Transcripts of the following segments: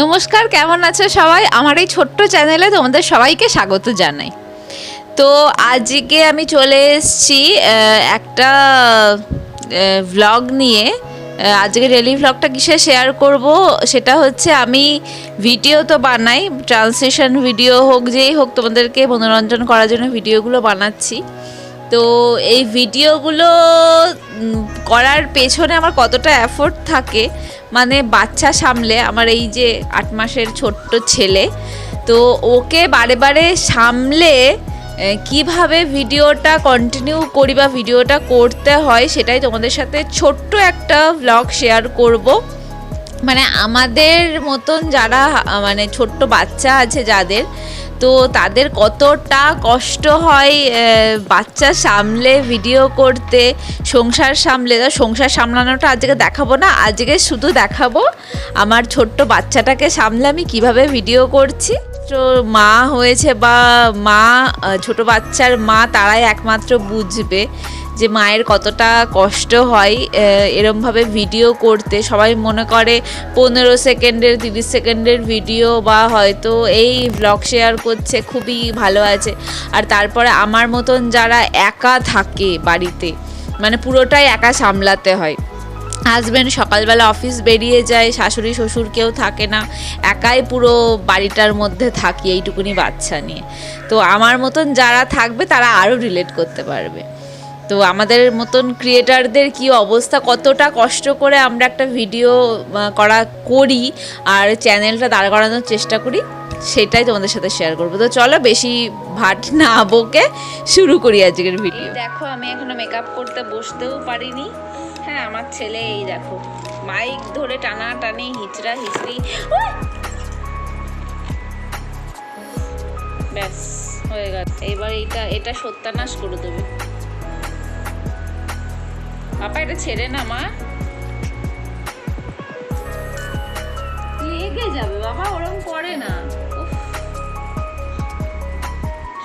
নমস্কার, কেমন আছো সবাই? আমার এই ছোট্ট চ্যানেলে তোমাদের সবাইকে স্বাগত জানাই। তো আজকে আমি চলে এসেছি একটা ভ্লগ নিয়ে। আজকে ডেলি ভ্লগটা কিসে শেয়ার করব সেটা হচ্ছে, আমি ভিডিও তো বানাই, ট্রান্সলেশন ভিডিও হোক যেই হোক, তোমাদেরকে মনোরঞ্জন করার জন্য ভিডিওগুলো বানাচ্ছি। তো এই ভিডিওগুলো করার পেছনে আমার কতটা এফোর্ট থাকে, মানে বাচ্চা সামলে, আমার এই যে 8 মাসের ছোট্ট ছেলে, তো ওকে বারে বারে সামলে কিভাবে ভিডিওটা কন্টিনিউ করি বা ভিডিওটা করতে হয়, সেটাই তোমাদের সাথে ছোট্ট একটা ভ্লগ শেয়ার করব। মানে আমাদের মতন যারা মানে ছোট্ট বাচ্চা আছে যাদের, তো তাদের কতটা কষ্ট হয় বাচ্চা সামলে ভিডিও করতে, সংসার সামলে। সংসার সামলানোটা আজকে দেখাবো না, আজকে শুধু দেখাবো আমার ছোট্ট বাচ্চাটাকে সামলে আমি কিভাবে ভিডিও করছি। তো মা হয়েছে বা মা, ছোট বাচ্চার মা, তারাই একমাত্র বুঝবে যে মায়ের কতটা কষ্ট হয় এরমভাবে ভিডিও করতে। সবাই মনে করে 15 সেকেন্ডের 30 সেকেন্ডের ভিডিও বা হয়তো এই ব্লগ শেয়ার করছে, খুবই ভালো আছে। আর তারপরে আমার মতন যারা একা থাকে বাড়িতে, মানে পুরোটাই একা সামলাতে হয়। হাজব্যান্ড সকালবেলা অফিস বেরিয়ে যায়, শাশুড়ি শ্বশুর কেউ থাকে না, একাই পুরো বাড়িটার মধ্যে থাকি এইটুকুনি বাচ্চা নিয়ে। তো আমার মতন যারা থাকবে তারা আরও রিলেট করতে পারবে। তো আমাদের মতন ক্রিয়েটারদের কি অবস্থা, কতটা কষ্ট করে আমরা একটা ভিডিও করি আর চ্যানেলটা দাঁড় করানোর চেষ্টা করি, সেটাই তোমাদের সাথে শেয়ার করবো। তো চলো বেশি ভাট না বকে শুরু করি আজকের ভিডিও। দেখো, আমি এখনো মেকআপ করতে বসতেও পারিনি। হ্যাঁ, আমার ছেলে এই দেখো মাইক ধরে টানাটানি, হিচড়া হিচড়ি, ব্যাস হয়ে গেল। এবার এটা সত্যানাশ করে দেবে। পাপা এটা ছেড়ে না, মা লেগে যাবে বাবা, ওরম করে না।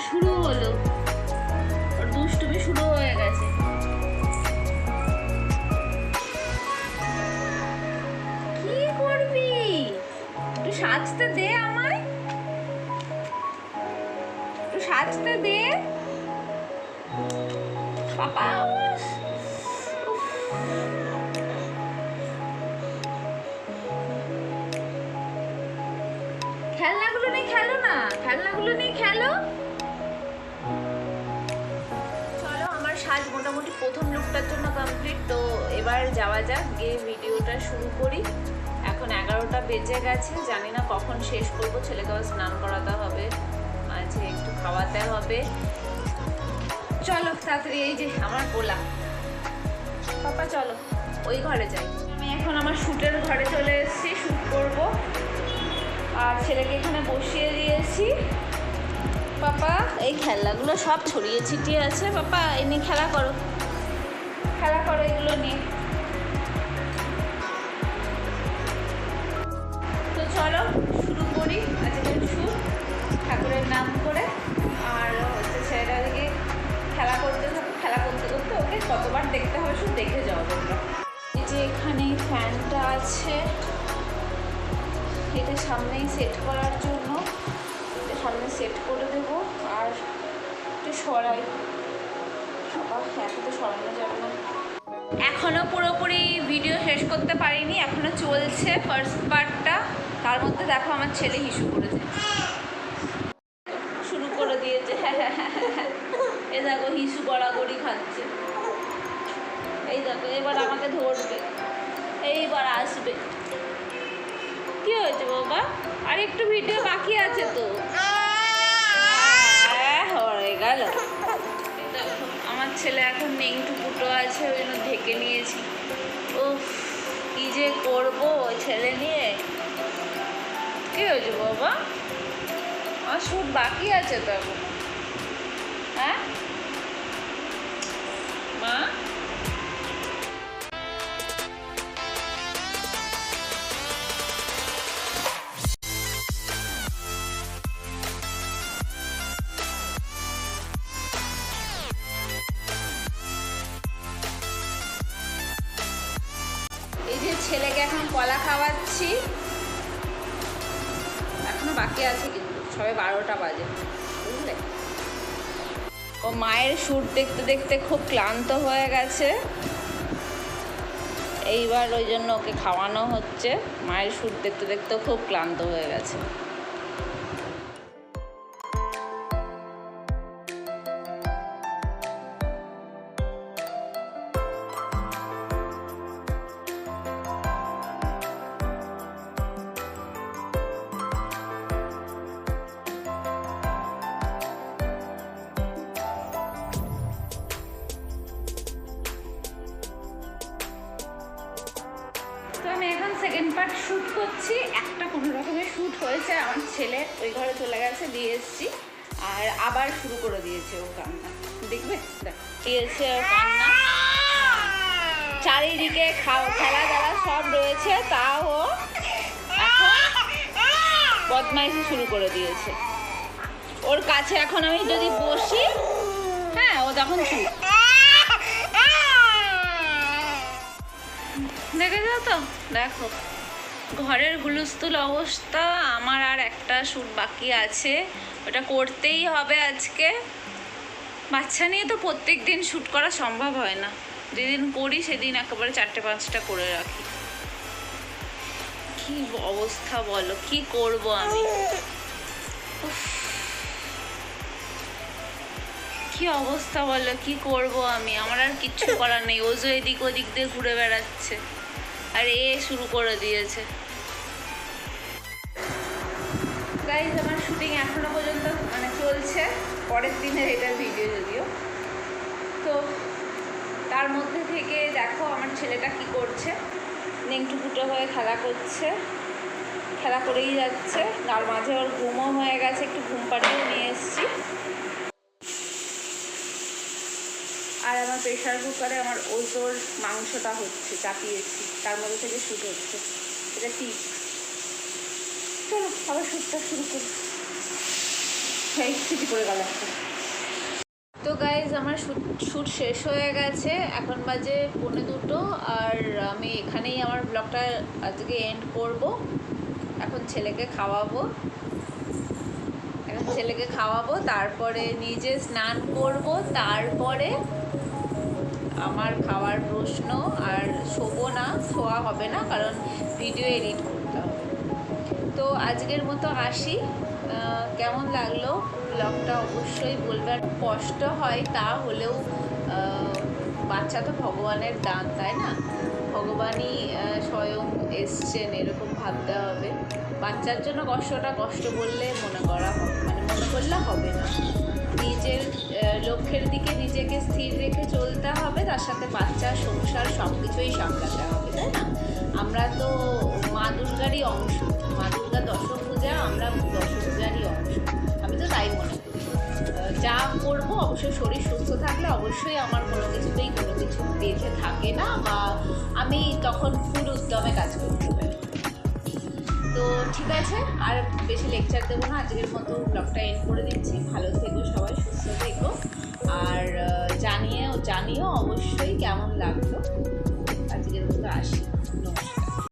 শুরু হলো, ওর দুষ্টুমি শুরু হয়ে গেছে। কি করবি? একটু সাজতে দে আমায়, একটু সাজতে দে পাপা। খেলনাগুলো নেই, খেলো না, খেলনাগুলো নেই, খেলো। চলো, আমার সাজ মোটামুটি প্রথম লুকটার জন্য কমপ্লিট। তো এবার যাওয়া যাক, গিয়ে ভিডিওটা শুরু করি। এখন 11টা বেজে গেছে, জানি না কখন শেষ করবো। ছেলেকে আবার স্নান করাতে হবে, মাঝে একটু খাওয়াতে হবে। চলো তাড়াতাড়ি, এই যে আমার পোলা পাপা, চলো ওই ঘরে যাই। আমি এখন আমার শ্যুটের ঘরে চলে এসেছি, শ্যুট করব। আর ছেলেকে এখানে বসিয়ে দিয়েছি। পাপা এই খেলনাগুলো সব ছড়িয়ে ছিটিয়ে আছে, পাপা এই নিয়ে খেলা করো, খেলা করো এগুলো নিয়ে। তো চলো শুরু করি আজকের শ্যুট, ঠাকুরের নাম করে। আর হচ্ছে ছেলেটাকে খেলা করতে থাকো, খেলা করতে করতে ওকে কতবার দেখতে হবে শুধু দেখে যাও তোমরা। এই যে এখানে ফ্যানটা আছে, এটা সামনেই সেট করার জন্য, সামনে সেট করে দেবো। আর একটু সরাই, সবার এত তো সরানো যাবে না। এখনো পুরোপুরি ভিডিও শেষ করতে পারিনি, এখনো চলছে ফার্স্ট পার্টটা। তার মধ্যে দেখো আমার ছেলে হিসু করেছে, শুরু করে দিয়েছে। এ দেখো হিসু গড়াগড়ি খাচ্ছে। এই দেখো এবার আমাকে ধরবে, এইবার আসবে। কি হয়েছে বাবা? আর একটু ভিডিও বাকি আছে তো, হয়ে গেল। আমার ছেলে এখন নেংটুকুটো আছে, ওই জন্য ঢেকে নিয়েছি। ও কি যে করবো ছেলে নিয়ে। কি হয়েছে বাবা? আমার শুট বাকি আছে তো এখন। হ্যাঁ মা, এই যে ছেলেকে এখন কলা খাওয়াচ্ছি। বাকি আছে, কিন্তু সবে 12টা বাজে, বুঝলে। ও মায়ের শ্যুট দেখতে দেখতে খুব ক্লান্ত হয়ে গেছে, এইবার ওই জন্য ওকে খাওয়ানো হচ্ছে। মায়ের শ্যুট দেখতে দেখতে খুব ক্লান্ত হয়ে গেছে। তো আমি এখন সেকেন্ড পার্ট শ্যুট করছি। একটা কোনো রকমের শ্যুট হয়েছে, আমার ছেলে ওই ঘরে চলে গেছে, দিয়ে এসেছি, আর আবার শুরু করে দিয়েছে ও কান্না। দেখবে দিয়েছে ও কান্না, চারিদিকে খেলা দেলা সব রয়েছে, তাও ও এখন বদমাইশি শুরু করে দিয়েছে। ওর কাছে এখন আমি যদি বসি, হ্যাঁ, ও তখন চুপ। দেখেছো তো, দেখো ঘরের হুলস্থুল অবস্থা। আমার আর একটা শ্যুট বাকি আছে, ওটা করতেই হবে আজকে। বাচ্চা নিয়ে তো প্রত্যেক দিন শ্যুট করা সম্ভব হয় না, যেদিন করি সেদিন একেবারে 4-5টা করে রাখি। কি অবস্থা বলো, কি করব আমি? কি অবস্থা বলো, কি করব আমি? আমার আর কিচ্ছু করার নেই। ও যে এদিক ওদিক দিয়ে ঘুরে বেড়াচ্ছে, আর এ শুরু করে দিয়েছে। গাইজ, আমার শুটিং এখনো পর্যন্ত মানে চলছে, পরের দিনের এটা ভিডিও যদিও। তো তার মধ্যে থেকে দেখো আমার ছেলেটা কি করছে, নেংটু ফুটো হয়ে খেলা করছে, খেলা করেই যাচ্ছে। তার মাঝে ওর ঘুমও হয়ে গেছে, একটু ঘুম পাড়িয়েও নিয়ে এসেছি। আর আমার প্রেশার কুকারে আমার ওই তোর মাংসটা হচ্ছে, চাপিয়েছি, তার মধ্যে থেকে শ্যুট হচ্ছে। এটা ঠিক। চলো আবার শ্যুটটা শুরু করি। হ্যাঁ, ছুটি পড়ে গেল একটা। তো গাইজ, আমার শ্যুট শেষ হয়ে গেছে, এখন বাজে 1:45, আর আমি এখানেই আমার ব্লগটা আজকে এন্ড করব। এখন ছেলেকে খাওয়াবো, তারপরে নিজে স্নান করব, তারপরে আমার খাওয়ার প্রশ্ন। আর শোবো না, শোয়া হবে না, কারণ ভিডিও এডিট করতে হবে। তো আজকের মতো আসি। কেমন লাগলো ব্লগটা অবশ্যই বলবেন। কষ্ট হয়, তা হলেও বাচ্চা তো ভগবানের দান, তাই না? ভগবানই স্বয়ং এসছেন, এরকম ভাবতে হবে। বাচ্চার জন্য কষ্টটা কষ্ট বললে মনে করলে হবে না। নিজের লক্ষ্যের দিকে নিজেকে স্থির রেখে চলতে হবে, তার সাথে বাচ্চা, সংসার সব কিছুই সামলাতে হবে, তাই না? আমরা তো মা দুর্গারই অংশ, মা দুর্গা দশভূজা, আমরা দশভূজারই অংশ। আমি তো তাই মনে করি। যা করবো অবশ্যই শরীর সুস্থ থাকলে অবশ্যই আমার কোনো কিছুতেই কোনো কিছু বেঁধে থাকে না, বা আমি তখন ফুল উদ্যমে কাজ করতে পারি। তো ঠিক আছে, আর বেশি লেকচার দেবো না, আজকের মতো ব্লগটা এন্ড করে দিচ্ছি। ভালো থেকো সবাই, সুস্থ থেকো, আর জানিও অবশ্যই কেমন লাগলো। আজকের মতো আসি, নমস্কার।